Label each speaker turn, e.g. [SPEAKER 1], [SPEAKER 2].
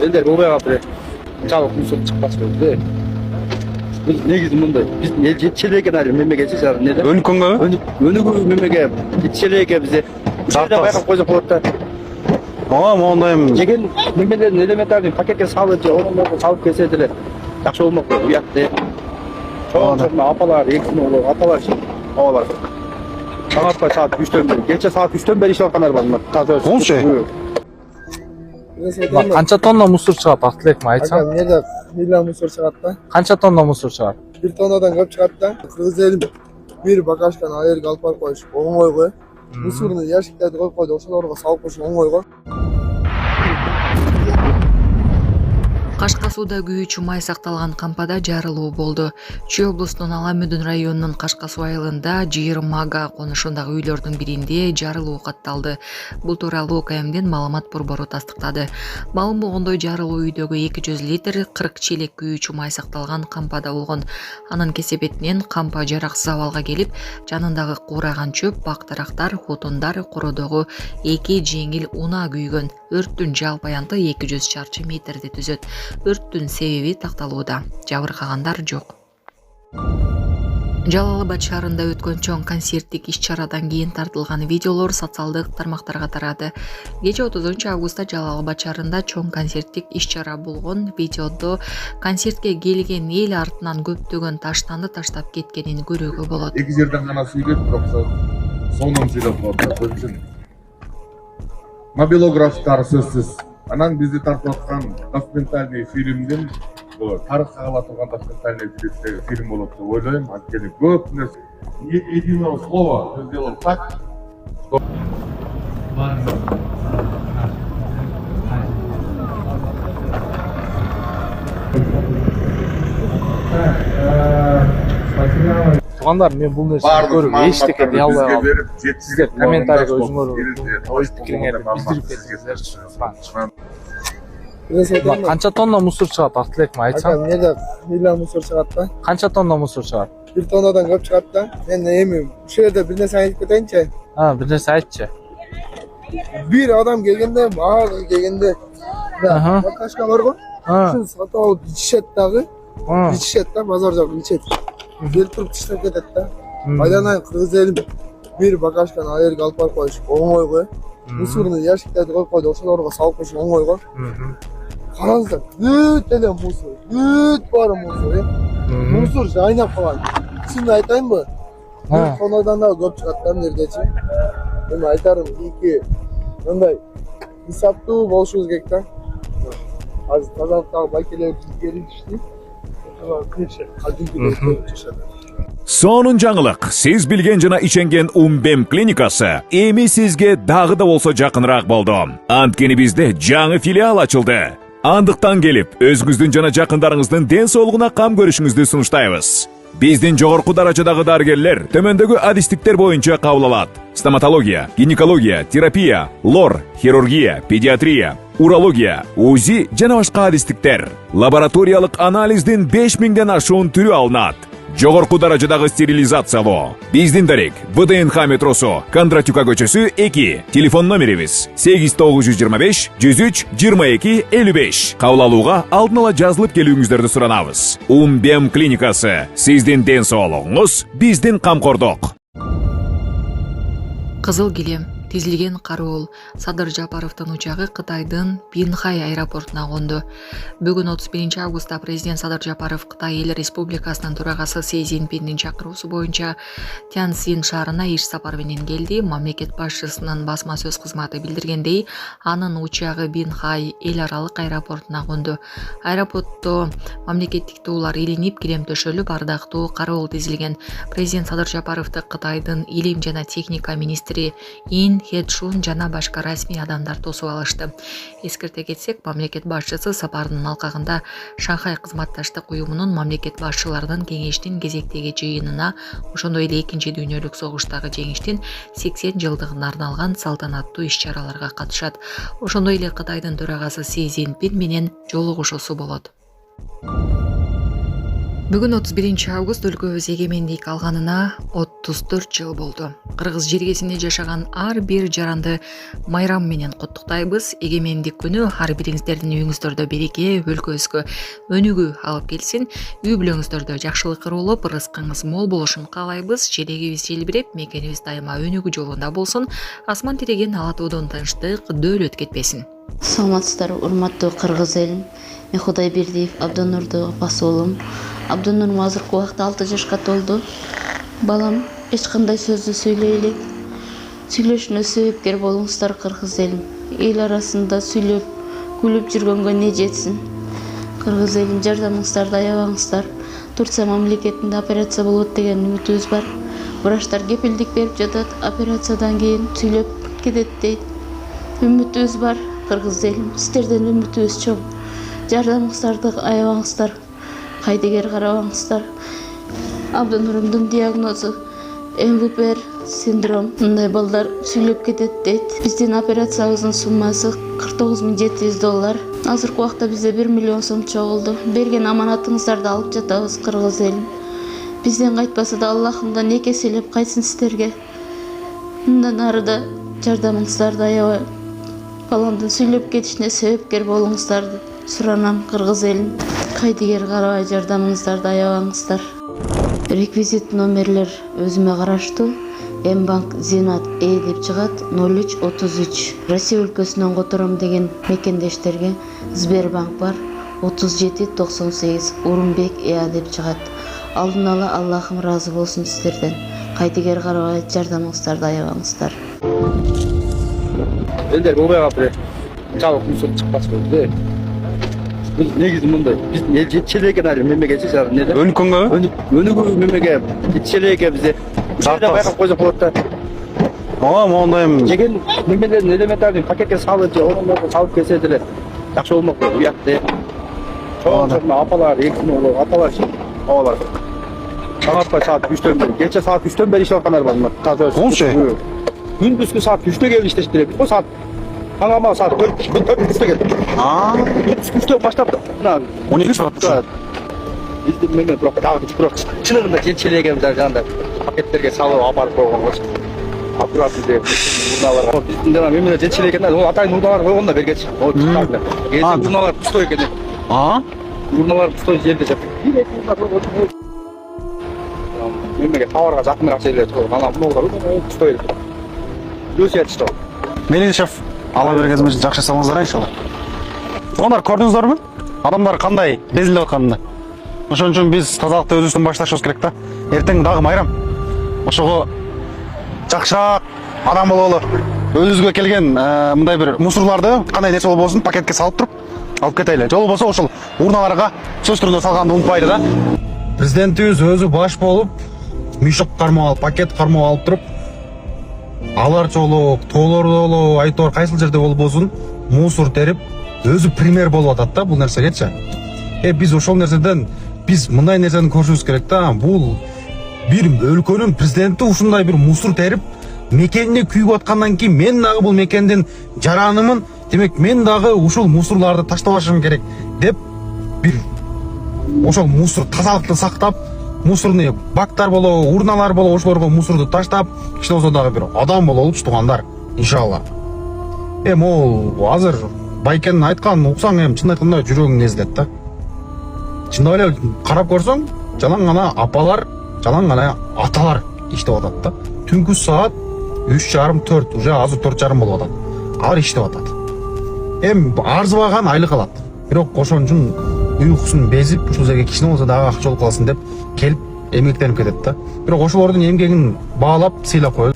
[SPEAKER 1] Ender окуяга бир жабык мусор чыкпас кезде. Biz negiz mындай. Biz жетишелеген али мемлекетчи жары неде?
[SPEAKER 2] Өнүккөнгө?
[SPEAKER 1] Өнүгүү мемлекет жетишелеген бизде. Жерде байкап койсок болот да.
[SPEAKER 2] Ооба, мондайм.
[SPEAKER 1] Жеген немелердин элементарный пакетке салып же оңолорго салып келсе деле жакшы болмок уятты. Чоң апалар, экинолор, аталар, абалар. Саатпай саат 3-төн бери, кече саат 3-төн бери иштеп аткандар бар.
[SPEAKER 2] Болчу.
[SPEAKER 3] Канча тонна мусор чыгат Актилек айтсаң?
[SPEAKER 4] Эмнеде миллион мусор чыгат да.
[SPEAKER 3] Канча тонна мусор чыгат?
[SPEAKER 4] 1 тоннадан көп чыгат да. Кыргыз элим бир багажканы аерге алып барып коюш оңой го. Мусорну ящиктерди коюп койду, ошолорго салып коюш оңой го.
[SPEAKER 5] Кашка сууда күйүүчү май сакталган кампада жарылуу болду. Чүй облусунун Ала-Мүдүн районунун Кашка суу айылында 20 га конушундагы үйлөрдүн биринде жарылуу катталды. Бул тууралуу ОКМдин маалымат борбору тастыктады. Маалым болгондой жарылуу үйдөгү 200 литр 40 челек күйүүчү май сакталган кампада болгон. Анын кесепетинен кампа жараксыз абалга келип, жанындагы куураган чөп, бактырактар, отундар, кородогу 2 жеңил унаа күйгөн. Өрттүн жалпы аянты 200 чарчы метрди түзөт. Өрттүн себеби такталууда. Жабыркагандар жок. Жалал Абад шаарында өткөн чоң концерттик иш-чарадан кийин тартылган видеолор социалдык тармактарга тарады. Кече 30-августта Жалал Абад шаарында чоң концерттик иш-чара болгон. Видеодо концертке келген эл артынан көптөгөн таштанды таштап кеткенин көрүүгө болот.
[SPEAKER 6] Эки жерден гана сүйлөйт, бирок сонун сүйлөп коет. Мобилографтар сөзсүз. Анан бизди тартып аткан документальный фильмдин тарыхка кала турган документальный фильм болот деп ойлойм. Анткени көп нерсе единого слова сделал так, что
[SPEAKER 3] Туугандар, мен бул нерсени көрүп эчтеке дей албай калдым. Сиздер комментарийге өзүңөр ой пикириңерди билдирип кетсеңиздерчи. Канча тонна мусор чыгат Актилек айтсаң?
[SPEAKER 4] Эмнеде миллион мусор чыгат да.
[SPEAKER 3] Канча тонна мусор чыгат?
[SPEAKER 4] 1 тоннадан көп чыгат да. Мен эми ушул жерде бир нерсе айтып кетейинчи.
[SPEAKER 3] Бир нерсе айтчы.
[SPEAKER 4] Бир адам келгенде, мага келгенде багажка барго. Ушун сатып алып ичишет дагы. Ичишет да, базар жагы ичет. Келип туруп таштап кетет да. Айдан Кыргыз элим бир багажканы аерге алып барып коюш оңой го. Мусорну ящиктерди коюп койду, ошолорго салып коюш оңой го. Караңыздар, бүт эле мусор, бүт баары мусор. Мусор жайнап калган. Чын айтайынбы? Тоннадан да көп чыгат да жердечи. Эми айтарым ийки мындай исаптуу болушубуз керек да. Азыр тазалыктагы байкелер келишти.
[SPEAKER 7] Сонун жаңылык. Сиз билген жана ишенген Умбем клиникасы эми сизге дагы да болсо жакыныраак болду. Анткени бизде жаңы филиал ачылды. Андыктан келип, өзүңүздүн жана жакындарыңыздын ден соолугуна кам көрүшүңүздү сунуштайбыз. Биздин жогорку даражадагы дарыгерлер төмөндөгү адистиктер боюнча кабыл алат. Стоматология, гинекология, терапия, лор, хирургия, педиатрия, урология, УЗИ жана башка адистиктер. Лабораториялык анализдин 5000ден ашуун түрү алынат. Жогорку даражадагы стерилизациялоо. Биздин дарек ВДНХ метросу, Кондратюка көчөсү 2. Телефон номерибиз 8925 103 22 55. Кабыл алууга алдын ала жазылып келүүңүздөрдү суранабыз. Умбем клиникасы. Сиздин ден соолугуңуз, биздин камкордук.
[SPEAKER 5] Кызыл килем тизилген кароол Садыр Жапаровдун учагы Кытайдын Бинхай аэропортуна конду. Бүгүн 31 августта президент Садыр Жапаров Кытай эл республикасынын төрагасы Си Цзиньпиндин чакыруусу боюнча Тяньцзин шаарына иш сапар менен келди. Мамлекет башчысынын басма сөз кызматы билдиргендей, анын учагы Бинхай эл аралык аэропортуна конду. Аэропортто мамлекеттик туулар илинип, килем төшөлүп, ардактуу кароол тизилген. Президент Садыр Жапаровду Кытайдын илим жана техника министри Ин Хедшун жана башка расмий адамдар тосуп алышты. Эскерте кетсек, мамлекет башчысы сапарынын алкагында Шанхай кызматташтык уюмунун мамлекет башчыларынын кеңештин кезектеги жыйынына, ошондой эле Экинчи дүйнөлүк согуштагы жеңиштин 80 жылдыгына арналган салтанаттуу иш-чараларга катышат. Ошондой эле Кытайдын төрагасы Си Цзиньпин менен жолугушуусу болот. Бүгүн 31 август өлкөбүз эгемендик алганына 34 жыл болду. Кыргыз жергесинде жашаган ар бир жаранды майрам менен куттуктайбыз. Эгемендик күнү ар бириңиздердин үйүңүздөрдө береке, өлкөбүзгө өнүгүү алып келсин. Үй бүлөңүздөрдө жакшылык болуп, рызкыңыз мол болушун каалайбыз. Желегибиз желбиреп, мекенибиз дайыма өнүгүү жолунда болсун. Асман тиреген ала тоодон тынчтык, дөөлөт кетпесин.
[SPEAKER 8] Саламатсыздар, урматтуу кыргыз элим. Мен Кудайбердиев Абдонурду апасы уулум. Абдонурум азыркы убакта 6 жашка толду. Балам, эч кандай сөздү сүйлөй элек. Сүйлөшүнө себепкер болуңуздар кыргыз элим. Эл арасында сүйлөп, күлүп жүргөнгө не жетсин. Кыргыз элим, жардамыңыздарды аябаңыздар. Турция мамлекетинде операция болот деген үмүтүбүз бар. Врачтар кепилдик берип жатат, операциядан кийин сүйлөп кетет дейт. Үмүтүбүз бар кыргыз элим. Сиздерден үмүтүбүз чоң. Жардамыңыздарды аябаңыздар. Кайдыгер карабаңыздар. Абдонурумдун диагнозу МВПР синдром. Мындай балдар сүйлөп кетет дейт. Биздин операциябыздын суммасы $49,700. Азыркы убакта бизде 1 миллион сом чогулду. Берген аманатыңыздарды алып жатабыз кыргыз элим. Бизден кайтпаса да Аллахымдан эки эселеп кайтсын сиздерге. Мындан ары да жардамыңыздарды аябай баламдын сүйлөп кетишине себепкер болуңуздарды суранам кыргыз элим. Кайдыгер карабай жардамыңыздарды аябаңыздар. Реквизит номерлер өзүмө караштуу. Мбанк Зинат деп чыгат 0333. Россия өлкөсүнөн котором деген мекендештерге Сбербанк бар 3798 Урумбек деп чыгат. Алдын ала Аллахым разы болсун сиздерден. Кайдыгер карабай жардамыңыздарды аябаңыздар.
[SPEAKER 1] Элдер убайга бир жабык мусор чыкпас болду. Biz negiz mындай. Biz жетчелеген али мемлекетчи жары неде?
[SPEAKER 2] Өнүккөнгө?
[SPEAKER 1] Өнүгүү мемлекет жетчелеге бизде. Бизде байкап койсок болот да.
[SPEAKER 2] Мондайм.
[SPEAKER 1] Жеген немелердин элементарный пакетке салып же оңолорго салып келсе деле жакшы болмок болот. Уякты. Чоң апалар, экинолор, аталар, абалар. Саатпай саат 3-төн бери, кече саат 3-төн бери иштеп аткандар бар.
[SPEAKER 2] Болчу.
[SPEAKER 1] Күндүзгү саат 3-тө келип иштешти. Бул саат Аңама саат 4-3-тө келди. 3-тө баштап мына
[SPEAKER 2] 12 саат.
[SPEAKER 1] Биздин менен бирок дагы бирок чыныгында жетчелеген жагында пакеттерге салып апарып койгон болчу. Аккуратный деп урналарга. Биздин жана мен менен жетчелеген, ол атайын урналар койгон да бергенчи. Ол чыкканда. Эсеп урналар пустой экен. Урналар пустой жерде жатат. Мен менен товарга жакыныраак жерлерде койгон. Анан урналар пустой экен. Люсия что?
[SPEAKER 2] Мени шеф, ала бергенибиз үчүн жакшы жасаңыздар иншалла. Туугандар, көрдүңүздөрбү? Адамдар кандай безилип атканын. Ошон үчүн биз тазалыкты өзүбүздөн башташыбыз керек да. Эртең дагы майрам. Ошого жакшыраак адам бололу. Өзүбүзгө келген мындай бир мусорларды кандай нерсе болбосун пакетке салып туруп алып кетели. Жолу болсо ошол урналарга сөз түрүндө салганды унутпайлы да. Президентибиз өзү баш болуп, мишок кармап алып, пакет кармап алып туруп, алар жолу, тоолордо, айтор кайсыл жерде болбосун мусор терип, өзү пример болуп атат да бул нерсегечи. Биз ошол нерседен биз мындай нерсени көрүшүбүз керек да. Бул бир өлкөнүн президенти ушундай бир мусор терип, мекенине күйүп аткандан кийин мен дагы бул мекендин жаранымын, демек мен дагы ушул мусорларды таштабашым керек деп бир ошол мусор тазалыкты сактап, мусорный бактар болобу, урналар болобу, ошолорго мусорду таштап, кичине болсо дагы бир адам бололупчу туугандар, иншалла. Ол азыр Байкенин айтканын уксаң, чын айтканда жүрөгүң езилет да. Чындап эле карап көрсөң, жалаң гана апалар, жалаң гана аталар иштеп атат да. Түнкү саат 3:30-4, уже азыр 4:30 болуп атат. Алар иштеп атат. Арзыбаган айлык алат. Бирок ошон үчүн уйкусун безип, ушул жерге кичине болсо дагы акча алып калсын деп келип эмгектенип кетет да. Бирок ошолордун эмгегин баалап, сыйлап коет.